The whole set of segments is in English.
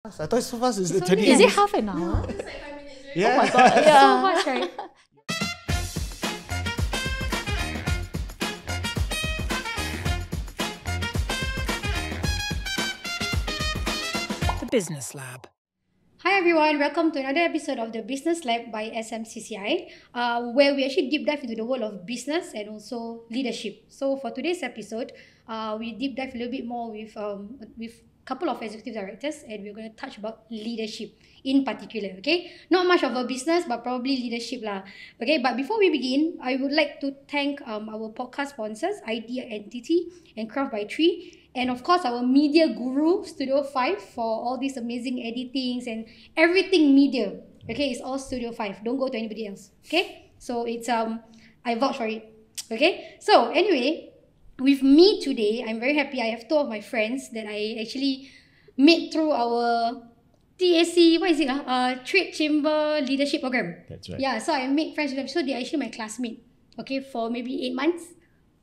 I thought so fast is So 20 is it minutes. half an hour? It's like 5 minutes, right? Yeah. Oh my god, So yeah. much, right? The Business Lab. Hi everyone, welcome to another episode of the Business Lab by SMCCI, where we actually deep dive into the world of business and also leadership. So for today's episode, we deep dive a little bit more with a couple of executive directors, and we're going to touch about leadership in particular. Okay, not much of a business, but probably leadership lah. Okay, but before we begin, I would like to thank our podcast sponsors, Idea Entity and Craft by Tree. And of course, our media guru, Studio 5, for all these amazing editings and everything media. Okay, it's all Studio 5. Don't go to anybody else. Okay? So it's, I vouch for it. Okay? So anyway, with me today, I'm very happy. I have two of my friends that I actually met through our TAC, what is it? Trade Chamber Leadership Program. That's right. Yeah, so I made friends with them. So they're actually my classmate. Okay, for maybe 8 months.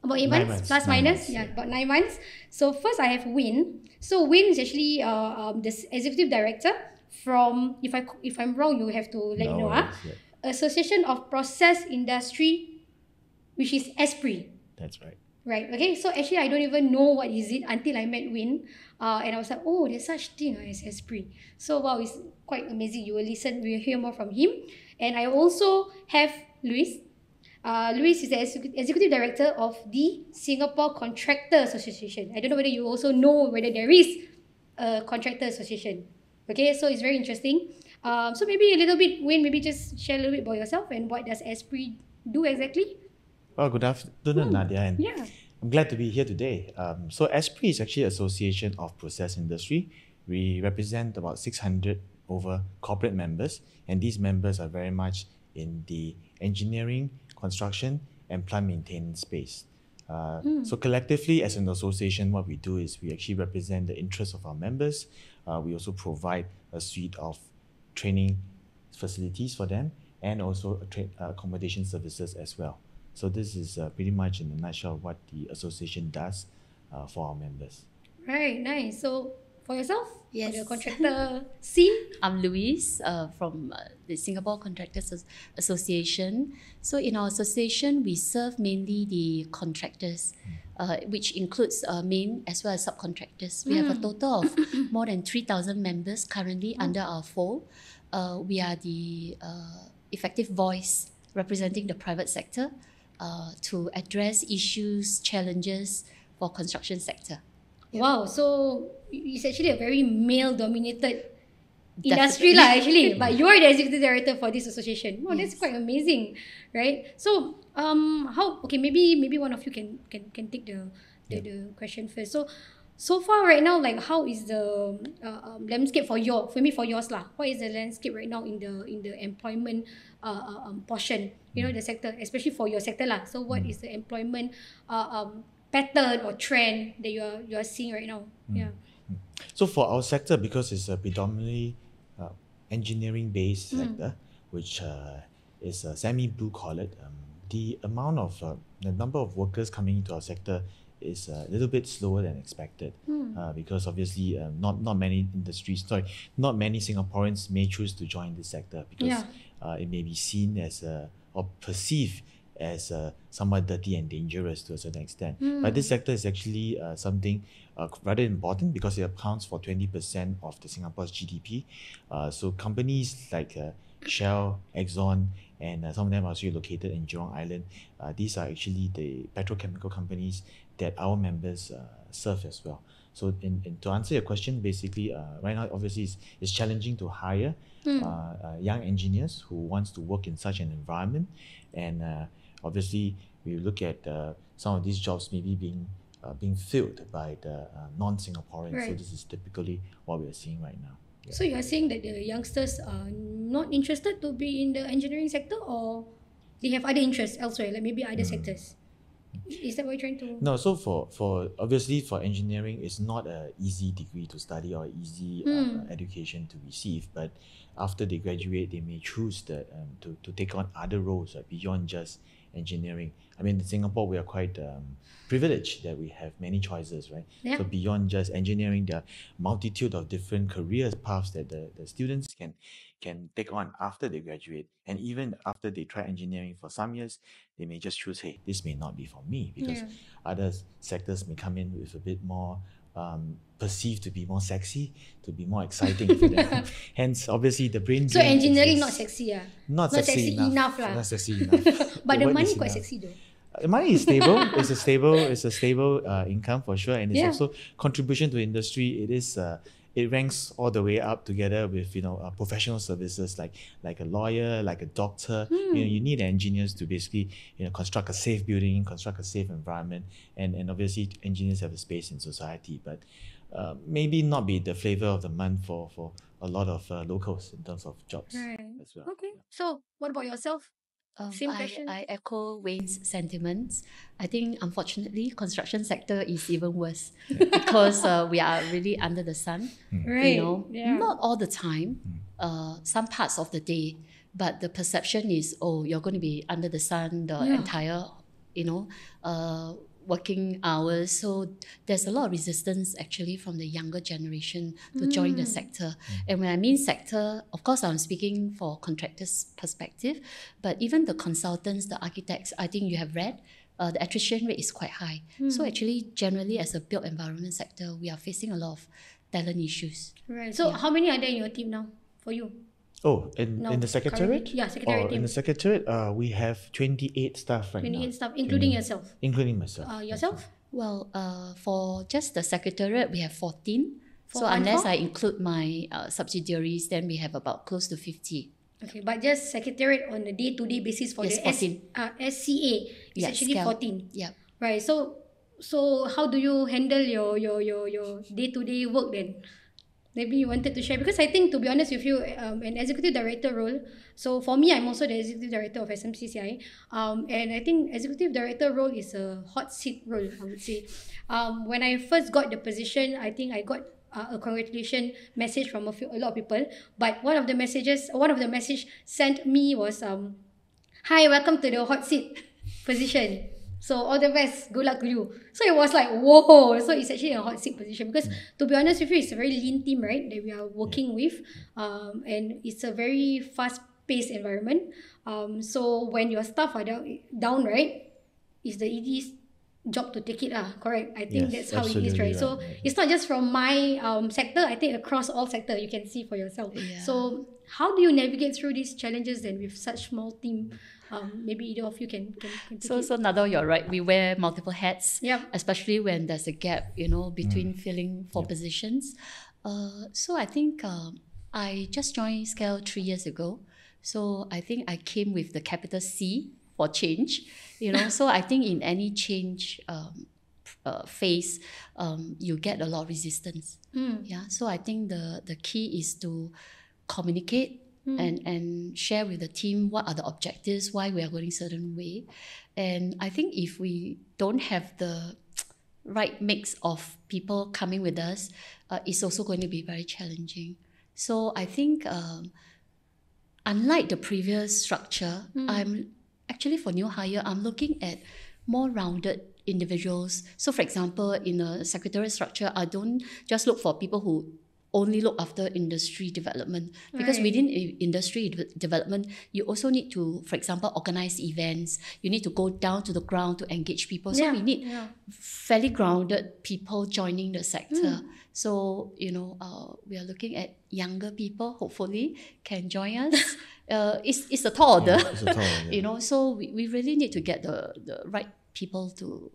About 8 9 months, months, plus 9 minus, months, yeah, yeah. about 9 months. So first I have Win. So Win is actually the executive director from, if I'm wrong, you have to let me know. worries, yeah. Association of Process Industry, which is ASPRI. That's right. Right, okay, so actually I don't even know what is it until I met Win, and I was like, oh, there's such thing as ASPRI. So wow, it's quite amazing. You will listen, we will hear more from him. And I also have Louise. Louise is the executive director of the Singapore Contractor Association. I don't know whether you also know whether there is a Contractor Association. Okay, so it's very interesting. So maybe a little bit, Win, maybe just share a little bit about yourself and what does ASPRI do exactly? Well, good afternoon, Nadia, and Yeah. I'm glad to be here today. So ASPRI is actually Association of Process Industry. We represent about 600 over corporate members, and these members are very much in the engineering, construction, and plant maintenance space. So collectively, as an association, what we do is we actually represent the interests of our members. We also provide a suite of training facilities for them, and also accommodation services as well. So this is pretty much in a nutshell what the association does for our members. Right, nice. So for yourself, Yes. for the contractor scene, I'm Louise from the Singapore Contractors Association. So in our association, we serve mainly the contractors, which includes main as well as subcontractors. We have a total of more than 3,000 members currently under our fold. We are the effective voice representing the private sector to address issues, challenges for construction sector. wow, so it's actually a very male-dominated industry lah, actually. But you are the executive director for this association. Wow, that's Yes. quite amazing, right? So, how? Okay, maybe one of you can take the question first. So far right now, like how is the landscape for yours lah? What is the landscape right now in the employment portion? You know, the sector, especially for your sector lah. So what is the employment pattern or trend that you are seeing right now? Yeah. So for our sector, because it's a predominantly engineering-based sector, which is semi-blue collar, the number of workers coming into our sector is a little bit slower than expected, because obviously not many Singaporeans may choose to join this sector because it may be seen as or perceived as somewhat dirty and dangerous to a certain extent. But this sector is actually something rather important because it accounts for 20% of the Singapore's GDP. So companies like Shell, Exxon, and some of them are actually located in Jurong Island. These are actually the petrochemical companies that our members serve as well. So to answer your question, basically right now obviously it's challenging to hire young engineers who wants to work in such an environment, and obviously we look at some of these jobs maybe being filled by the non-Singaporeans. Right. So this is typically what we are seeing right now. Yeah. So you are saying that the youngsters are not interested to be in the engineering sector, or they have other interests elsewhere, like maybe other sectors? Is that what you're trying to? No, so for obviously for engineering, it's not an easy degree to study or easy education to receive. But after they graduate, they may choose to take on other roles beyond just engineering. I mean, in Singapore, we are quite privileged that we have many choices, right? Yeah. So beyond just engineering, there are multitude of different career paths that the students can take on after they graduate. And even after they try engineering for some years, they may just choose, hey, this may not be for me, because other sectors may come in with a bit more perceived to be more sexy, to be more exciting for them. Hence, obviously, the brain So drain engineering exists. not sexy, Not sexy enough lah. Not sexy enough. But the word money is quite enough. sexy though. The money is stable. It's a stable income for sure, and it's Yeah. also contribution to industry. It is it ranks all the way up together with professional services like a lawyer, like a doctor. You need engineers to basically construct a safe building, construct a safe environment, and obviously engineers have a space in society, but maybe not be the flavor of the month for a lot of locals in terms of jobs as well. Okay. So what about yourself? Same question. I echo Wayne's sentiments. I think, unfortunately, construction sector is even worse because we are really under the sun. Right. Not all the time, some parts of the day, but the perception is, you're going to be under the sun the entire, working hours. So there's a lot of resistance actually from the younger generation to join the sector. And when I mean sector, of course I'm speaking for contractors' perspective, but even the consultants, the architects, I think you have read, the attrition rate is quite high. So actually, generally as a built environment sector, we are facing a lot of talent issues. Right. So how many are there in your team now for you? Oh, in the secretariat? Currently? Yeah, secretariat team. In the secretariat, we have 28 staff right now. 28 staff, including yourself. Including myself. Yourself? Well, for just the secretariat, we have 14. So 14? unless I include my subsidiaries, then we have about close to 50. Okay, but just secretariat on a day-to-day basis for Yes, the 14. SCA is actually SCAL. 14. Yeah. Right. So how do you handle your day-to-day work then? Maybe you wanted to share, because I think, to be honest with you, an executive director role. So for me, I'm also the executive director of SMCCI, and I think executive director role is a hot seat role, I would say. When I first got the position, I think I got a congratulation message from a lot of people. But one of the message sent me was, "Hi, welcome to the hot seat position. So all the best, good luck to you." So it was like, whoa. So it's actually a hot seat position, because to be honest with you, it's a very lean team, right, that we are working with, and it's a very fast-paced environment. So when your staff are down, right, it's the ED's job to take it, correct? I think that's how it is, right? So it's not just from my sector. I think across all sector, you can see for yourself. Yeah. So how do you navigate through these challenges then with such small team? Maybe either of you can take So it. Nado, you're right. We wear multiple hats, Yep. especially when there's a gap, between filling for positions. So I think I just joined SCAL 3 years ago. So I think I came with the capital C for change, So I think in any change phase, you get a lot of resistance. Yeah. So I think the key is to communicate and share with the team what are the objectives, why we are going a certain way. And I think if we don't have the right mix of people coming with us, it's also going to be very challenging. So I think unlike the previous structure, I'm actually, for new hire, I'm looking at more rounded individuals. So for example, in a secretariat structure, I don't just look for people who only look after industry development, because within industry development, you also need to, for example, organize events. You need to go down to the ground to engage people. So we need fairly grounded people joining the sector. So, we are looking at younger people, hopefully, can join us. It's a tall order, It's a tall order. So we really need to get the right people to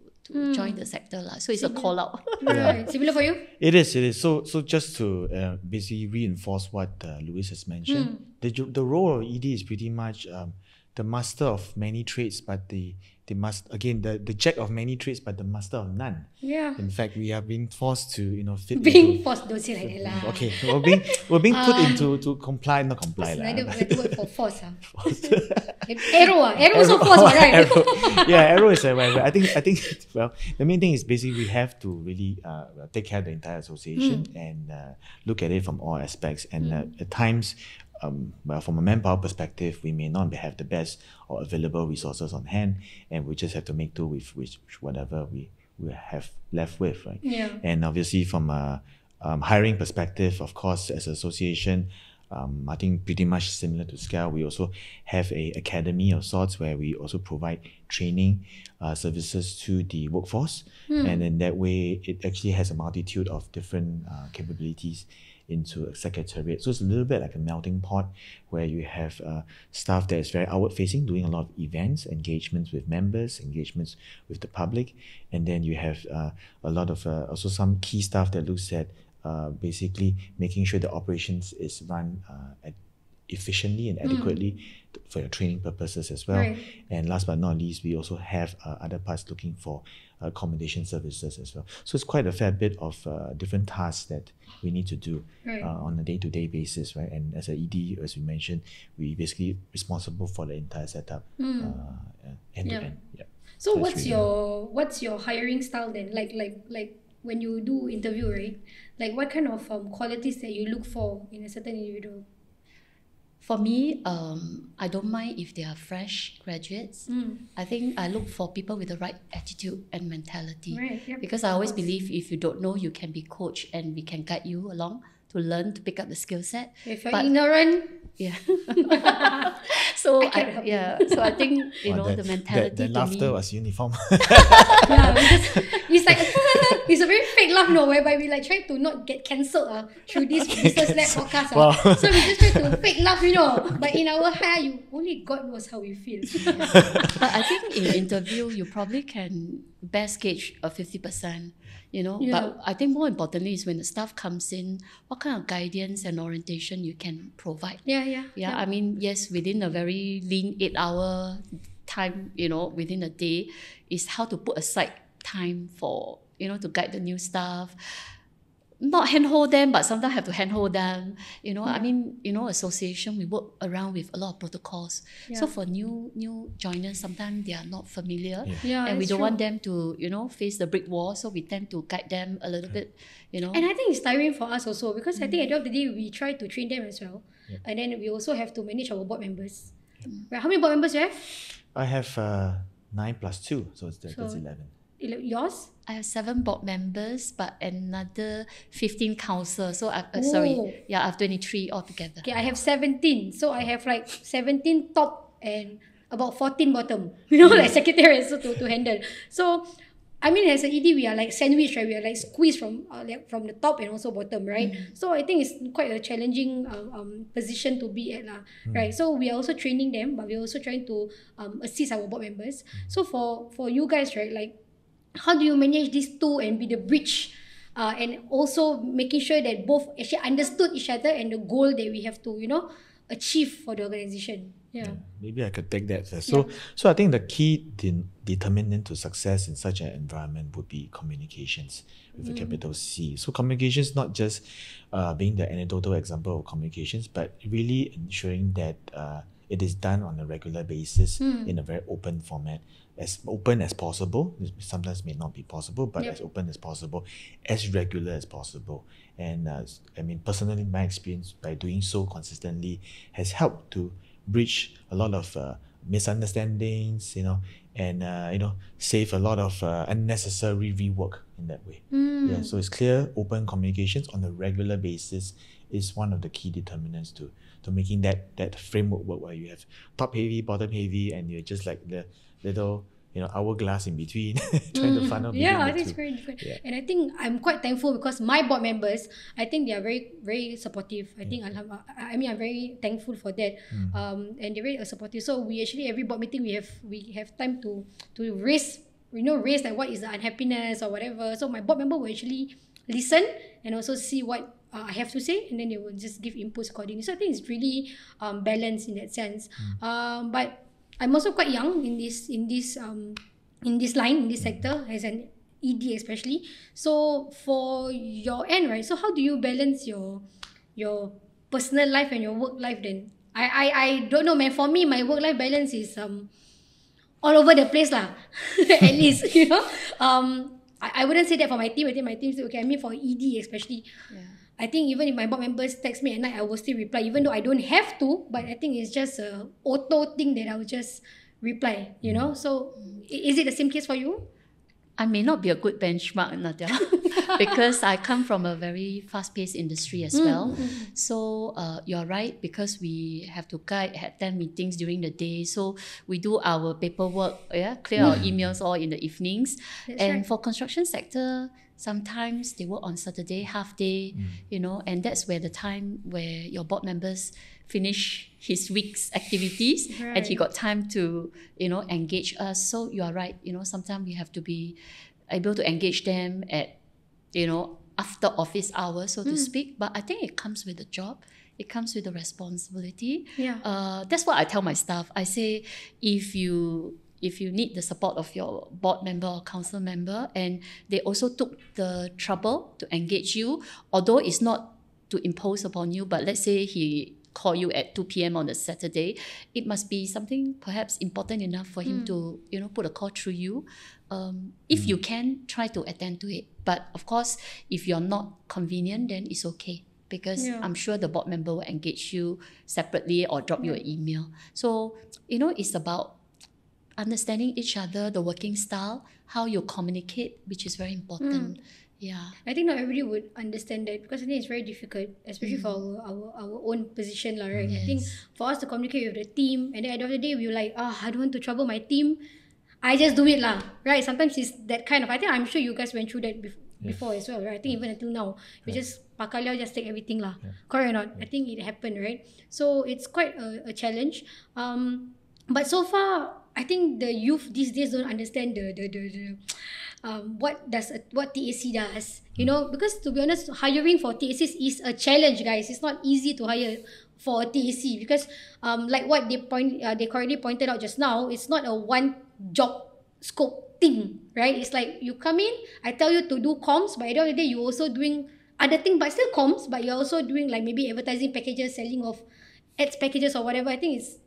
join the sector. So it's a call out. Right. Similar for you? It is. So just to basically reinforce what Louise has mentioned, the role of ED is pretty much the master of many trades, but the jack of many trades, but the master of none. Yeah. In fact, we are being forced to fit Being into, forced, don't say like that lah. okay, we're being put into to comply, not comply lah. Another word for force. Arrow is a force, right? Arrow. Yeah, arrow is a right. I think well, the main thing is basically we have to really take care of the entire association and look at it from all aspects. And at times, well, from a manpower perspective, we may not have the best or available resources on hand, and we just have to make do with whatever we have left with, right? Yeah. And obviously from a hiring perspective, of course, as an association, I think pretty much similar to SCAL, we also have a academy of sorts where we also provide training services to the workforce. And in that way, it actually has a multitude of different capabilities into a secretariat. So it's a little bit like a melting pot where you have staff that is very outward facing, doing a lot of events, engagements with members, engagements with the public. And then you have a lot of also some key staff that looks at basically making sure the operations is run efficiently and adequately for your training purposes as well. Right. And last but not least, we also have other parts looking for accommodation services as well. So it's quite a fair bit of different tasks that we need to do on a day-to-day basis, right? And as an ED, as we mentioned, we basically responsible for the entire setup end to end. Yeah. So what's really what's your hiring style then? Like when you do interview, right? Like what kind of qualities that you look for in a certain individual? For me, I don't mind if they are fresh graduates. I think I look for people with the right attitude and mentality. Right, yep. Because I always believe if you don't know, you can be coached and we can guide you along to learn, to pick up the skill set. If you're ignorant, yeah. So I think the mentality the to laughter me. was uniform. yeah, because it's like it's a very fake laugh, no, whereby we like try to not get cancelled through this business lab podcast. Wow. So we just try to fake laugh, But in our hair, only God knows how we feel. But I think in interview, you probably can best gauge a 50%, But I think more importantly is when the staff comes in, what kind of guidance and orientation you can provide. Yeah. I mean, yes, within a very lean 8-hour time, within a day, is how to put aside time for, to guide the new staff. Not handhold them, but sometimes have to handhold them. I mean, association, we work around with a lot of protocols. Yeah. So for new joiners, sometimes they are not familiar. Yeah, And we that's don't true. want them to, face the brick wall. So we tend to guide them a little bit, And I think it's tiring for us also because I think at the end of the day, we try to train them as well. And then we also have to manage our board members. Right? How many board members you have? I have 9 plus 2, so that's 11. Yours? I have 7 board members, but another 15 council. So I have 23 altogether. Okay, I have 17. So I have like 17 top and about 14 bottom. Like secretary so to handle. So I mean, as an ED, we are like sandwiched, right? We are like squeezed from the top and also bottom, right? So I think it's quite a challenging position to be at, right? So we are also training them, but we're also trying to assist our board members. So for you guys, right, like how do you manage these two and be the bridge and also making sure that both actually understood each other and the goal that we have to, achieve for the organization? Yeah. Maybe I could take that first. So I think the key determinant to success in such an environment would be communications with a capital C. So communications, not just being the anecdotal example of communications, but really ensuring that it is done on a regular basis in a very open format, as open as possible. Sometimes may not be possible, but as open as possible, as regular as possible. And I mean, personally, my experience by doing so consistently has helped to bridge a lot of misunderstandings, and save a lot of unnecessary rework in that way. So it's clear, open communications on a regular basis is one of the key determinants to making that framework work, where you have top heavy, bottom heavy, and you're just like the little hourglass in between, trying to funnel between I the think it's two. very different. And I think I'm quite thankful because my board members, I think they are very, very supportive. I think I'm very thankful for that. And they're very supportive. So we actually, every board meeting we have time to raise like what is the unhappiness or whatever. So my board member will actually listen and also see what I have to say, and then they will just give inputs accordingly. So I think it's really balanced in that sense. But I'm also quite young in this line, in this sector, as an ED especially. So for your end, right? So how do you balance your personal life and your work life then? I don't know, man. For me, my work life balance is all over the place lah. At least I wouldn't say that for my team. I think my team say okay. I mean for ED especially. I think even if my board members text me at night, I will still reply, even though I don't have to. But I think it's just a auto thing that I will just reply. You know. So is it the same case for you? I may not be a good benchmark, Nadia, because I come from a very fast-paced industry as well. So you're right, because we have to attend meetings during the day. So we do our paperwork, clear our emails all in the evenings. That's for construction sector, sometimes they work on Saturday, half day, and that's where the time where your board members finish his week's activities and he got time to, engage us. So you are right, sometimes we have to be able to engage them at, after office hours, so to speak. But I think it comes with the job. It comes with the responsibility. That's what I tell my staff. I say, if you need the support of your board member or council member, and they also took the trouble to engage you, although it's not to impose upon you, but let's say he call you at 2 p.m. on a Saturday, it must be something perhaps important enough for him to, put a call through you. If you can, try to attend to it. But of course, if you're not convenient, then it's okay, because I'm sure the board member will engage you separately or drop you an email. So, it's about understanding each other, the working style, how you communicate, which is very important. I think not everybody would understand that, because I think it's very difficult, especially for our own position, right? I think for us to communicate with the team, and then at the end of the day, we're like, I don't want to trouble my team, I just do it lah, right? Sometimes it's that kind of, I think I'm sure you guys went through that before as well, right? I think even until now, we just pakaliao, just take everything lah. Correct or not? I think it happened, right? So it's quite a challenge. But so far, I think the youth these days don't understand what TAC does, because to be honest, hiring for TACs is a challenge, guys. It's not easy to hire for a TAC, because like what they correctly pointed out just now, it's not a one job scope thing, right? It's like you come in, I tell you to do comms, but at the end of the day, you're also doing other thing, but still comms, but you're also doing like maybe advertising packages, selling of ads packages or whatever. I think it's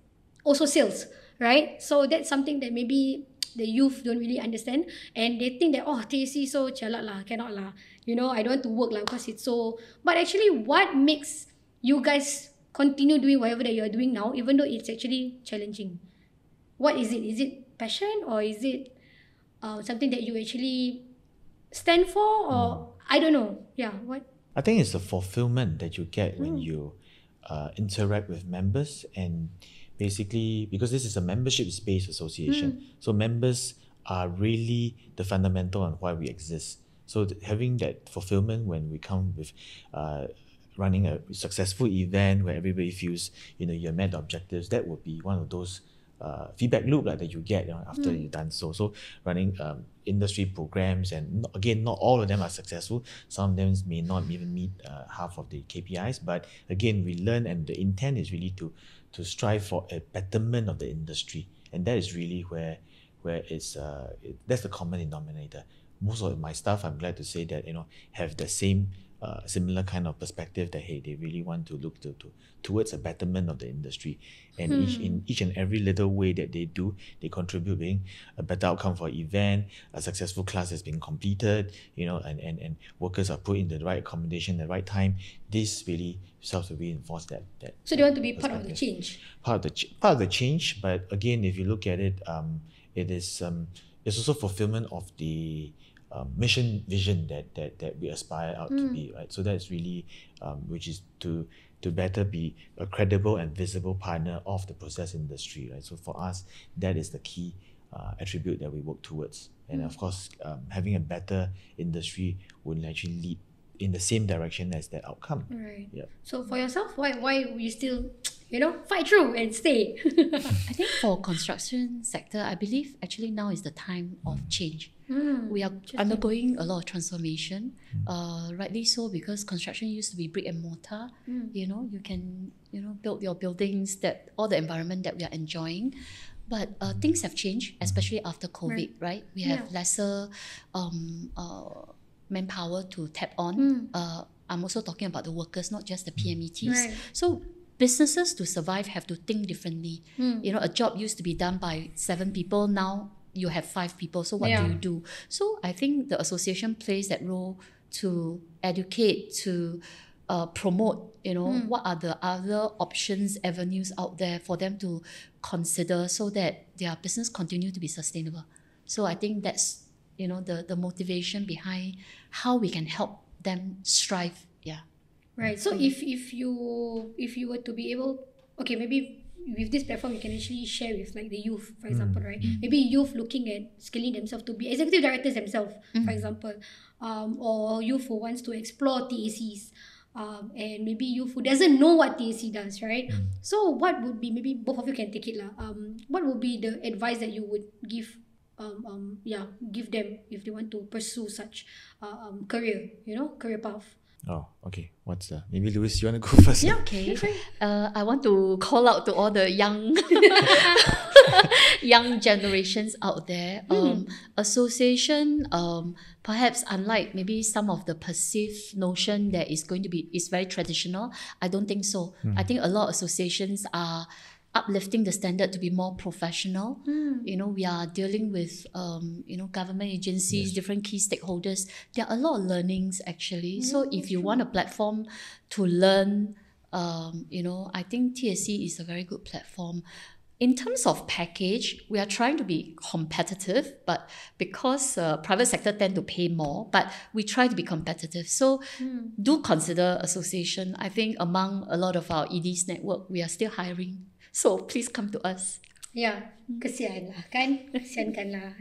also sales, right? So that's something that maybe the youth don't really understand, and they think that TAC so chalat lah, cannot lah, I don't want to work lah because it's so. But actually, what makes you guys continue doing whatever that you're doing now, even though it's actually challenging? What is it? Is it passion, or is it something that you actually stand for, or I don't know? What? I think it's the fulfillment that you get when you interact with members, and basically, because this is a membership-based association, so members are really the fundamental on why we exist. So having that fulfillment when we come with running a successful event where everybody feels you met the objectives, that would be one of those feedback loop that you get after you've done so. So running industry programs, and again, not all of them are successful. Some of them may not even meet half of the KPIs, but again, we learn, and the intent is really to strive for a betterment of the industry, and that is really where it's that's the common denominator. Most of my staff, I'm glad to say that have the same similar kind of perspective, that they really want to look towards a betterment of the industry, and in each and every little way that they do, they contribute being a better outcome for event, a successful class has been completed, and workers are put in the right accommodation at the right time. This really helps to reinforce that. So they want to be part of the change. Part of the change, but again, if you look at it, it is it's also fulfillment of the mission vision that we aspire out to be, right? So that's really which is to better be a credible and visible partner of the process industry, right? So for us, that is the key attribute that we work towards, and of course, having a better industry will actually lead in the same direction as that outcome. Right. Yeah. So for yourself, why will you still fight through and stay? I think for construction sector, I believe actually now is the time of change. We are undergoing a lot of transformation, rightly so, because construction used to be brick and mortar. You can build your buildings, that all the environment that we are enjoying. But things have changed, especially after COVID, right? We have lesser manpower to tap on. I'm also talking about the workers, not just the PMETs. Right. So businesses to survive have to think differently. A job used to be done by 7 people, now you have 5 people, so what do you do? So I think the association plays that role to educate, to promote, what are the other options, avenues out there for them to consider so that their business continue to be sustainable. So I think that's, the motivation behind how we can help them strive. Yeah. Right. So if you were to be able, okay, maybe with this platform you can actually share with like the youth, for example, right? Maybe youth looking at scaling themselves to be executive directors themselves, for example, or youth who wants to explore TACs, and maybe youth who doesn't know what TAC does, right? So what would be, maybe both of you can take it lah. What would be the advice that you would give give them if they want to pursue such career path? Oh, okay. Maybe Louise, you want to go first? Yeah, okay. I want to call out to all the young young generations out there. Association, perhaps unlike maybe some of the perceived notion that is very traditional, I don't think so. I think a lot of associations are uplifting the standard to be more professional. We are dealing with government agencies, different key stakeholders. There are a lot of learnings actually. So if you want a platform to learn, I think TSC is a very good platform. In terms of package, we are trying to be competitive, but because private sector tend to pay more, but we try to be competitive. So do consider association. I think among a lot of our EDs network, we are still hiring. So please come to us. Yeah, kesian lah kan? Kesiankan lah.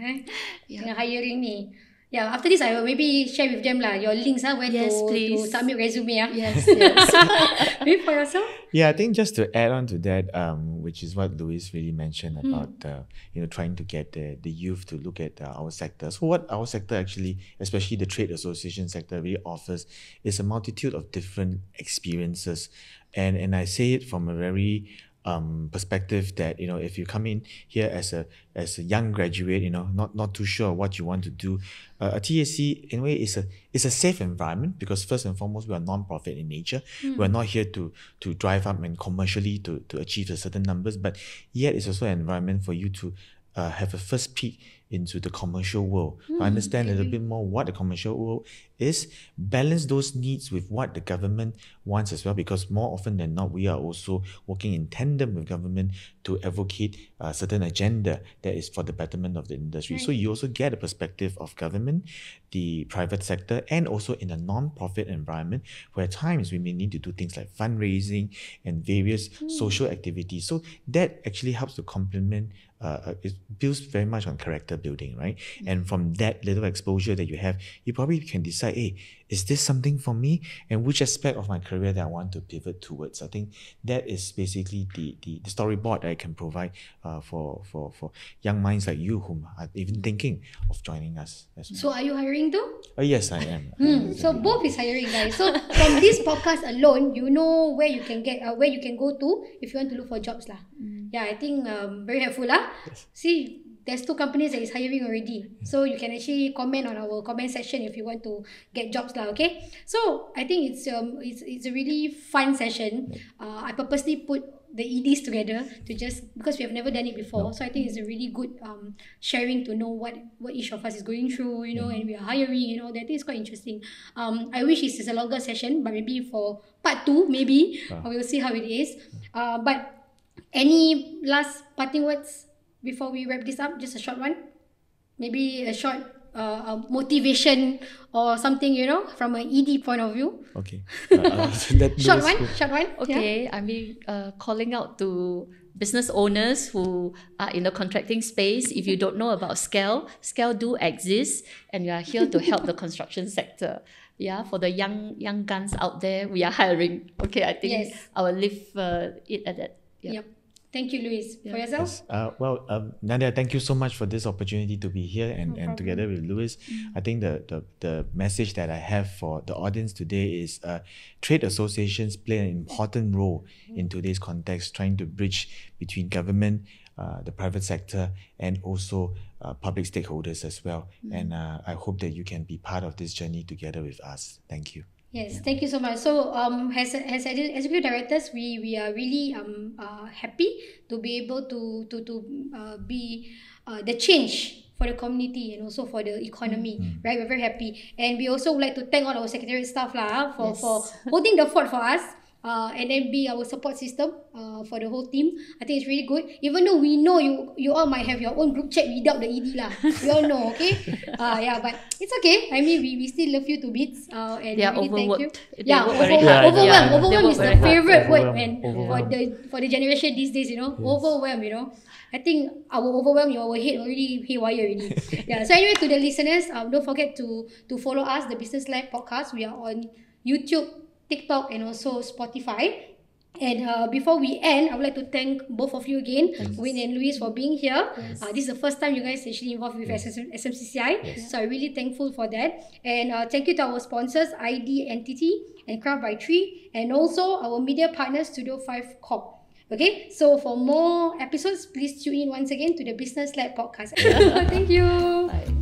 Tengah hiring ni. Yeah, after this I will maybe share with them lah your links where to submit resume. Yes. Maybe for yourself? Yeah, I think just to add on to that, which is what Louise really mentioned about trying to get the youth to look at our sector. So what our sector actually, especially the trade association sector, really offers is a multitude of different experiences, and I say it from a very perspective that if you come in here as a young graduate, not too sure what you want to do, a TAC in a way is a safe environment, because first and foremost we are non-profit in nature. We are not here to drive up and commercially to achieve a certain numbers, but yet it's also an environment for you to have a first peek into the commercial world, understand a little bit more what the commercial world is, balance those needs with what the government wants as well, because more often than not, we are also working in tandem with government to advocate a certain agenda that is for the betterment of the industry. So you also get a perspective of government, the private sector, and also in a non-profit environment where at times we may need to do things like fundraising and various social activities. So that actually helps to complement, it builds very much on character building, right? And from that little exposure that you have, you probably can decide, hey, is this something for me? And which aspect of my career that I want to pivot towards? I think that is basically the storyboard that I can provide for young minds like you whom are even thinking of joining us as well. So are you hiring too? Yes, I am. So both is hiring, guys. So from this podcast alone, you know where you can go to if you want to look for jobs lah. Yeah, I think very helpful lah. Yes. See, there's 2 companies that is hiring already. So you can actually comment on our comment section if you want to get jobs lah, okay? So I think it's a really fun session. I purposely put the EDs together to just because we have never done it before. So I think it's a really good sharing to know what each of us is going through, and we are hiring, that is quite interesting. I wish this is a longer session, but maybe for part 2, maybe we'll see how it is. But any last parting words before we wrap this up? Just a short one, maybe a short motivation or something, from an ED point of view. Okay. Short one. Okay, I mean, calling out to business owners who are in the contracting space. If you don't know about SCAL do exist, and we are here to help the construction sector. Yeah, for the young guns out there, we are hiring. Okay, I think I will leave it at that. Yep. Thank you, Louise. For yourself? Yes. Nadia, thank you so much for this opportunity to be here and together with Louise. I think the message that I have for the audience today is trade associations play an important role in today's context, trying to bridge between government, the private sector, and also public stakeholders as well. And I hope that you can be part of this journey together with us. Thank you. Yes, thank you so much. So, as executive directors, we are really happy to be able to be the change for the community and also for the economy, right? We're very happy. And we also would like to thank all our secretariat staff for holding the fort for us. And then be our support system for the whole team. I think it's really good. Even though we know you all might have your own group chat without the ED lah. We all know, okay? Yeah, but it's okay. I mean, we still love you to bits. And they are really thank you. overworked. Yeah, overwhelmed is the favorite word, man, for the generation these days. You know, overwhelmed. You know, I think our overwhelm, our head already haywire already. Yeah. So anyway, to the listeners, don't forget to follow us, the Business Lab podcast. We are on YouTube, TikTok, and also Spotify. And before we end, I would like to thank both of you again, Wayne and Louise, for being here. This is the first time you guys actually involved with SMCCI, so I'm really thankful for that. And thank you to our sponsors, ID Entity and Craft by Tree, and also our media partners, Studio 5 Corp. Okay, so for more episodes, please tune in once again to the Business Lab podcast. Thank you. Bye.